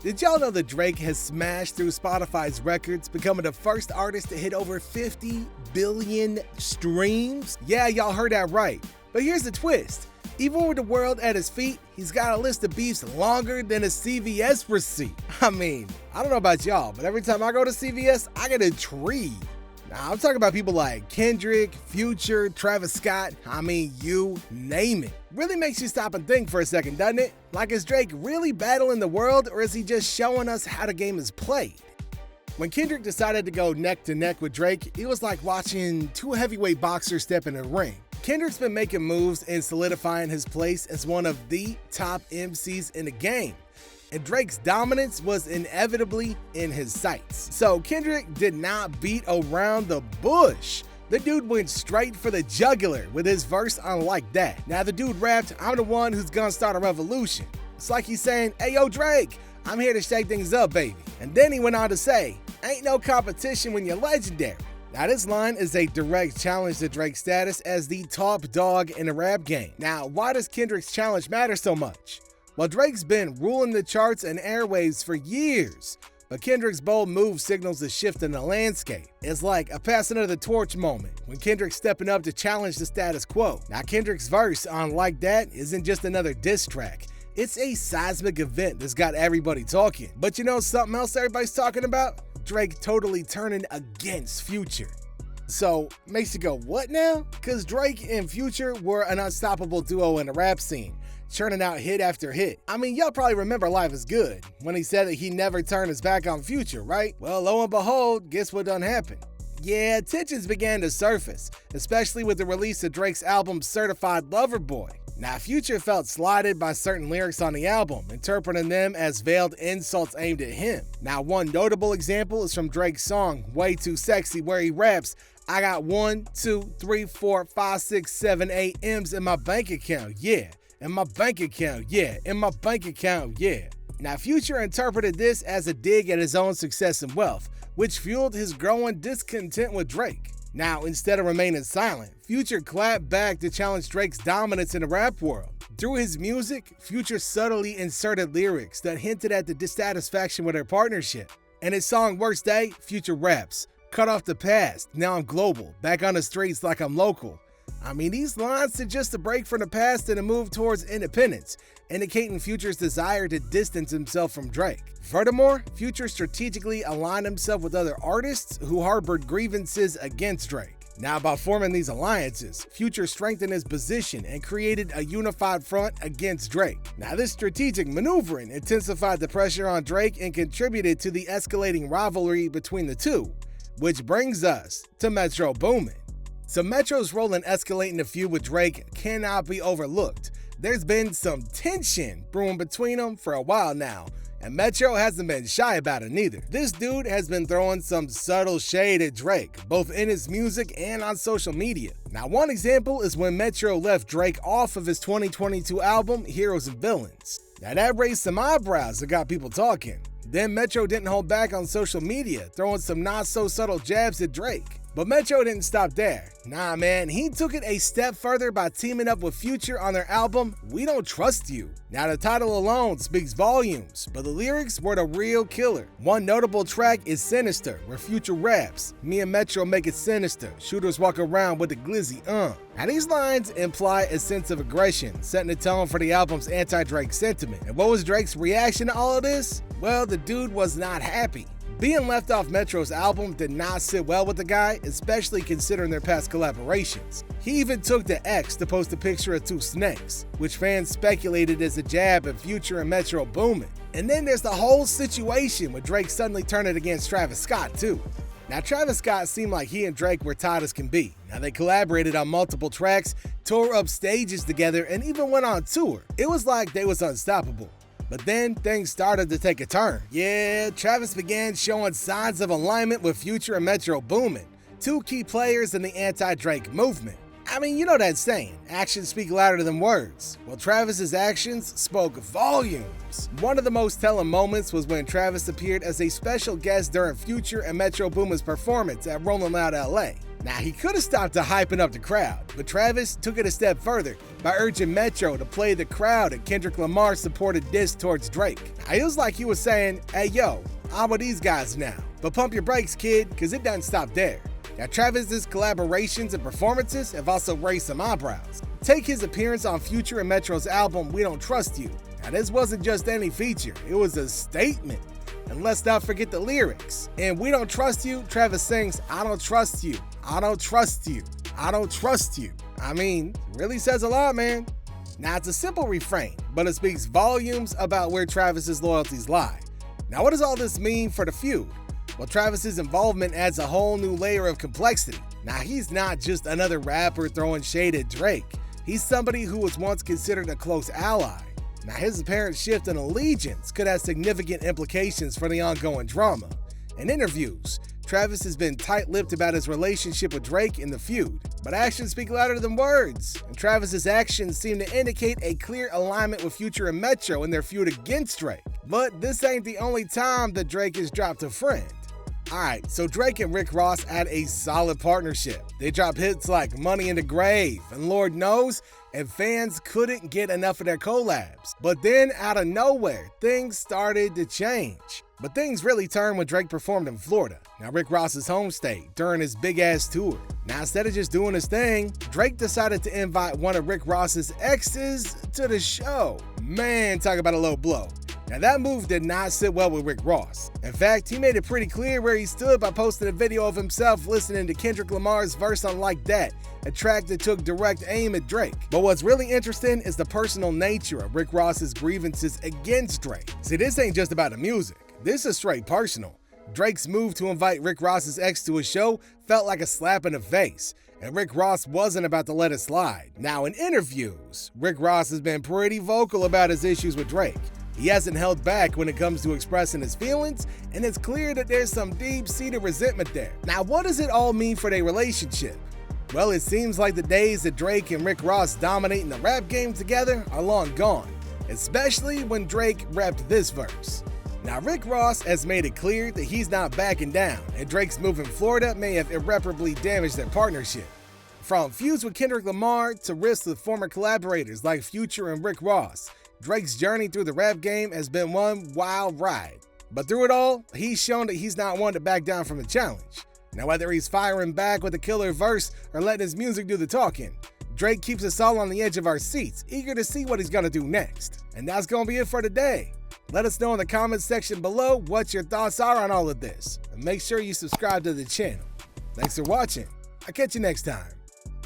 Did y'all know that Drake has smashed through Spotify's records, becoming the first artist to hit over 50 billion streams? Yeah, y'all heard that right. But here's the twist. Even with the world at his feet, he's got a list of beefs longer than a CVS receipt. I mean, I don't know about y'all, but every time I go to CVS, I get intrigued. Now, I'm talking about people like Kendrick, Future, Travis Scott, you name it. Really makes you stop and think for a second, doesn't it? Like, is Drake really battling the world, or is he just showing us how the game is played? When Kendrick decided to go neck to neck with Drake, it was like watching two heavyweight boxers step in a ring. Kendrick's been making moves and solidifying his place as one of the top MCs in the game, and Drake's dominance was inevitably in his sights. So Kendrick did not beat around the bush. The dude went straight for the jugular with his verse on Like That. Now the dude rapped, "I'm the one who's gonna start a revolution." It's like he's saying, "Hey yo Drake, I'm here to shake things up, baby." And then he went on to say, "Ain't no competition when you're legendary." Now this line is a direct challenge to Drake's status as the top dog in the rap game. Now, why does Kendrick's challenge matter so much? Well, Drake's been ruling the charts and airwaves for years, but Kendrick's bold move signals a shift in the landscape. It's like a passing of the torch moment when Kendrick's stepping up to challenge the status quo. Now Kendrick's verse on Like That isn't just another diss track. It's a seismic event that's got everybody talking. But you know something else everybody's talking about? Drake totally turning against Future. So, makes you go, what now? Cause Drake and Future were an unstoppable duo in the rap scene, churning out hit after hit. Y'all probably remember Life is Good, when he said that he never turned his back on Future, right? Well, lo and behold, guess what done happened? Yeah, tensions began to surface, especially with the release of Drake's album Certified Lover Boy. Now, Future felt slighted by certain lyrics on the album, interpreting them as veiled insults aimed at him. Now, one notable example is from Drake's song, Way Too Sexy, where he raps, "I got 1, 2, 3, 4, 5, 6, 7, 8 M's in my bank account, yeah. In my bank account, yeah. In my bank account, yeah." Now, Future interpreted this as a dig at his own success and wealth, which fueled his growing discontent with Drake. Now, instead of remaining silent, Future clapped back to challenge Drake's dominance in the rap world. Through his music, Future subtly inserted lyrics that hinted at the dissatisfaction with their partnership. In his song Worst Day, Future raps, "Cut off the past, now I'm global, back on the streets like I'm local." These lines suggest a break from the past and a move towards independence, indicating Future's desire to distance himself from Drake. Furthermore, Future strategically aligned himself with other artists who harbored grievances against Drake. Now, by forming these alliances, Future strengthened his position and created a unified front against Drake. Now, this strategic maneuvering intensified the pressure on Drake and contributed to the escalating rivalry between the two, which brings us to Metro Boomin. So Metro's role in escalating the feud with Drake cannot be overlooked. There's been some tension brewing between them for a while now, and Metro hasn't been shy about it neither. This dude has been throwing some subtle shade at Drake, both in his music and on social media. Now, one example is when Metro left Drake off of his 2022 album, Heroes and Villains. Now that raised some eyebrows and got people talking. Then Metro didn't hold back on social media, throwing some not-so-subtle jabs at Drake. But Metro didn't stop there. Nah, man, he took it a step further by teaming up with Future on their album, We Don't Trust You. Now, the title alone speaks volumes, but the lyrics were the real killer. One notable track is Sinister, where Future raps, "Me and Metro make it sinister, shooters walk around with the glizzy, Now, these lines imply a sense of aggression, setting the tone for the album's anti-Drake sentiment. And what was Drake's reaction to all of this? Well, the dude was not happy. Being left off Metro's album did not sit well with the guy, especially considering their past collaborations. He even took to X to post a picture of two snakes, which fans speculated as a jab at Future and Metro Boomin. And then there's the whole situation with Drake suddenly turning against Travis Scott too. Now, Travis Scott seemed like he and Drake were tight as can be. Now, they collaborated on multiple tracks, tore up stages together, and even went on tour. It was like they was unstoppable. But then things started to take a turn. Yeah, Travis began showing signs of alignment with Future and Metro Boomin, two key players in the anti-Drake movement. You know that saying, actions speak louder than words. Well, Travis's actions spoke volumes. One of the most telling moments was when Travis appeared as a special guest during Future and Metro Boomin's performance at Rollin' Loud LA. Now, he could have stopped the hyping up the crowd, but Travis took it a step further by urging Metro to play the crowd at Kendrick Lamar's supported diss towards Drake. Now, it was like he was saying, hey yo, I'm with these guys now, but pump your brakes, kid, cause it doesn't stop there. Now, Travis's collaborations and performances have also raised some eyebrows. Take his appearance on Future and Metro's album, We Don't Trust You. Now, this wasn't just any feature, it was a statement. And let's not forget the lyrics. In We Don't Trust You, Travis sings, I don't trust you, I don't trust you, I don't trust you. I mean, really says a lot, man. Now, it's a simple refrain, but it speaks volumes about where Travis's loyalties lie. Now, what does all this mean for the feud? Well, Travis's involvement adds a whole new layer of complexity. Now, he's not just another rapper throwing shade at Drake. He's somebody who was once considered a close ally. Now, his apparent shift in allegiance could have significant implications for the ongoing drama. In interviews, Travis has been tight-lipped about his relationship with Drake in the feud, but actions speak louder than words, and Travis's actions seem to indicate a clear alignment with Future and Metro in their feud against Drake. But this ain't the only time that Drake has dropped a friend. Alright, so Drake and Rick Ross had a solid partnership. They dropped hits like Money in the Grave and Lord Knows, and fans couldn't get enough of their collabs. But then, out of nowhere, things started to change. But things really turned when Drake performed in Florida, now Rick Ross's home state, during his big-ass tour. Now, instead of just doing his thing, Drake decided to invite one of Rick Ross's exes to the show. Man, talk about a low blow. Now, that move did not sit well with Rick Ross. In fact, he made it pretty clear where he stood by posting a video of himself listening to Kendrick Lamar's verse on Like That, a track that took direct aim at Drake. But what's really interesting is the personal nature of Rick Ross's grievances against Drake. See, this ain't just about the music. This is straight personal. Drake's move to invite Rick Ross's ex to his show felt like a slap in the face, and Rick Ross wasn't about to let it slide. Now, in interviews, Rick Ross has been pretty vocal about his issues with Drake. He hasn't held back when it comes to expressing his feelings, and it's clear that there's some deep-seated resentment there. Now, what does it all mean for their relationship? Well, it seems like the days that Drake and Rick Ross dominating the rap game together are long gone, especially when Drake rapped this verse. Now, Rick Ross has made it clear that he's not backing down, and Drake's move in Florida may have irreparably damaged their partnership. From feuds with Kendrick Lamar to risks with former collaborators like Future and Rick Ross, Drake's journey through the rap game has been one wild ride. But through it all, he's shown that he's not one to back down from the challenge. Now, whether he's firing back with a killer verse or letting his music do the talking, Drake keeps us all on the edge of our seats, eager to see what he's gonna do next. And that's gonna be it for today. Let us know in the comments section below what your thoughts are on all of this. And make sure you subscribe to the channel. Thanks for watching. I'll catch you next time.